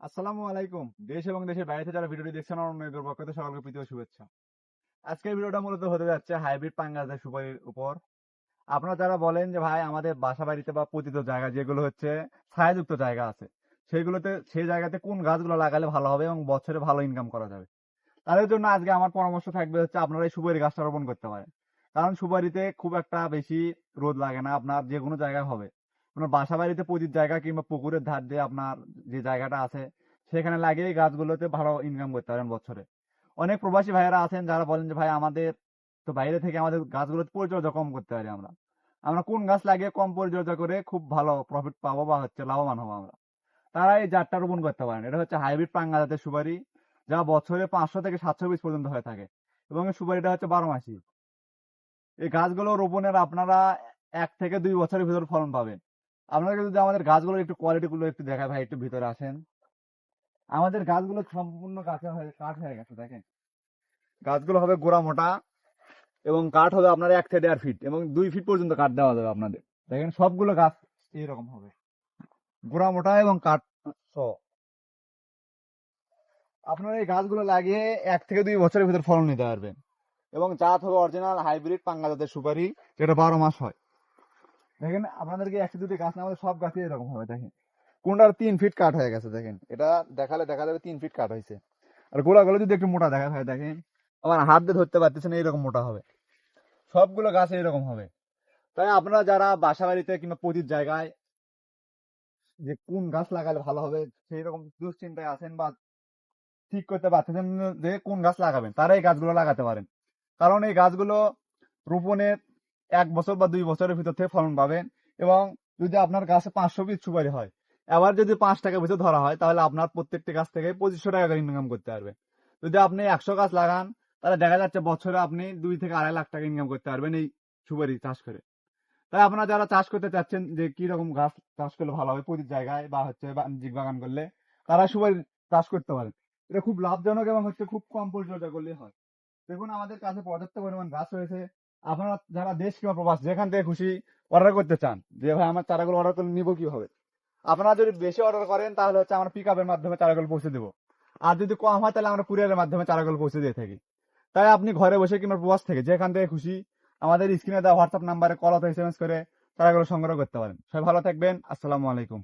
আসসালামু আলাইকুম। দেশ এবং দেশের বাইরে থেকে যারা ভিডিওটি দেখছেন অন্যদের পক্ষ থেকে সকলকে প্রীতি ও শুভেচ্ছা। আজকের ভিডিওটা মূলত হতে যাচ্ছে হাইব্রিড পাঙ্গাস জাতের সুপারির উপর। আপনারা যারা বলেন যে ভাই আমাদের বাসা বাড়িতে বা পতিত জায়গা যেগুলো হচ্ছে ছায়াযুক্ত জায়গা আছে, সেই জায়গাতে কোন গাছগুলো লাগালে ভালো হবে এবং বছরে ভালো ইনকাম করা যাবে, তাদের জন্য আজকে আমার পরামর্শ থাকবে হচ্ছে আপনারা এই সুপারি গাছটা রোপণ করতে পারেন। কারণ সুপারিতে খুব একটা বেশি রোদ লাগে না, আপনার যে কোনো জায়গায় হবে। আপনার বাসা বাড়িতে পতিত জায়গা কিংবা পুকুরের ধার দিয়ে আপনার যে জায়গাটা আছে সেখানে লাগিয়ে গাছগুলোতে ভালো ইনকাম করতে পারেন বছরে। অনেক প্রবাসী ভাইয়েরা আছেন যারা বলেন যে ভাই আমাদের তো বাইরে থেকে আমাদের গাছগুলোতে পরিচর্যা কম করতে পারি আমরা আমরা কোন গাছ লাগিয়ে কম পরিচর্যা করে খুব ভালো প্রফিট পাবো বা হচ্ছে লাভবান হবো আমরা, তারা এই জাতটা রোপণ করতে পারেন। এটা হচ্ছে হাইব্রিড পাঙ্গা জাতের সুপারি, যা বছরে 500 থেকে 700 পিস পর্যন্ত হয়ে থাকে এবং এই সুপারিটা হচ্ছে 12 মাসি। এই গাছগুলো রোপণের আপনারা 1 থেকে 2 বছরের ভিতর ফলন পাবেন। আপনারা যদি আমাদের গাছগুলোর একটু কোয়ালিটি গুলো একটু দেখায় ভাই, একটু ভিতরে আসেন। আমাদের গাছগুলো সম্পূর্ণ কাঠ হয়ে গেছে, দেখেন গাছগুলো হবে গোড়া মোটা এবং কাঠ হবে আপনার 1 থেকে 1.5 ফিট এবং 2 ফিট পর্যন্ত কাঠ দেওয়া যাবে আপনাদের। দেখেন সবগুলো গাছ এইরকম হবে, গোড়া মোটা এবং কাঠ সহ। আপনারা এই গাছগুলো লাগিয়ে 1 থেকে 2 বছরের ভিতর ফলন নিতে পারবেন এবং জাত হবে অরিজিনাল হাইব্রিড পাঙ্গা জাতের সুপারি, যেটা 12 মাস হয়। দেখেন আপনাদেরকে 1 2টি গাছ না, আমাদের সব গাছই এরকম হবে। দেখেন কোনটার 3 ফিট কাঠ হয়ে গেছে, দেখেন এটা দেখালে দেখা যাবে 3 ফিট কাঠ হয়েছে। আর গোড়াগুলো যদি একটু মোটা দেখা হয়, দেখেন আমার হাত দিয়ে ধরতে পারতেছেন এইরকম মোটা হবে। সবগুলো গাছ এইরকম হবে। তাই আপনারা যারা বাসা বাড়িতে কিংবা পতিত জায়গায় যে কোন গাছ লাগালে ভালো হবে সেই রকম দুশ্চিন্তায় আছেন বা ঠিক করতে পারতেছেন যে কোন গাছ লাগাবেন, তারা এই গাছগুলো লাগাতে পারেন। কারণ এই গাছগুলো রোপণের 1 বছর বা 2 বছরের ভিতর থেকে ফলন পাবেন। এবং যদি আপনার গাছে 500 পিস সুপারি হয়, এবার যদি 5 টাকা ভিতর ধরা হয়, তাহলে আপনার প্রত্যেকটি গাছ থেকে 2500 টাকা করে ইনকাম করতে পারবেন। যদি আপনি 100 গাছ লাগান, তাহলে দেখা যাচ্ছে বছরে আপনি 2 থেকে 2.5 লাখ টাকা ইনকাম করতে পারবেন এই সুপারি চাষ করে। তাই আপনারা যারা চাষ করতে চাচ্ছেন যে কি রকম গাছ চাষ করলে ভালো হবে প্রতি জায়গায় বা হচ্ছে বাণিজ্যিক বাগান করলে, তারা সুপারি চাষ করতে পারেন। এটা খুব লাভজনক এবং হচ্ছে খুব কম পরিচর্যা করলে হয়। দেখুন আমাদের কাছে পর্যাপ্ত পরিমাণ গাছ রয়েছে। আপনারা যারা দেশ কিংবা প্রবাস যেখান থেকে খুশি অর্ডার করতে চান যে ভাই আমার চারাগুলো অর্ডার করে নিবো কিভাবে, আপনারা যদি বেশি অর্ডার করেন তাহলে হচ্ছে আমরা পিক আপের মাধ্যমে চারাগুলো পৌঁছে দেবো। আর যদি কম হয় তাহলে আমরা কুরিয়ারের মাধ্যমে চারাগুলো পৌঁছে দিয়ে থাকি। তাই আপনি ঘরে বসে কিংবা প্রবাস থেকে যেখান থেকে খুশি আমাদের স্ক্রিনে দেওয়া হোয়াটসঅ্যাপ নাম্বারে কল অথবা SMS করে চারাগুলো সংগ্রহ করতে পারেন। সবাই ভালো থাকবেন। আসসালামু আলাইকুম।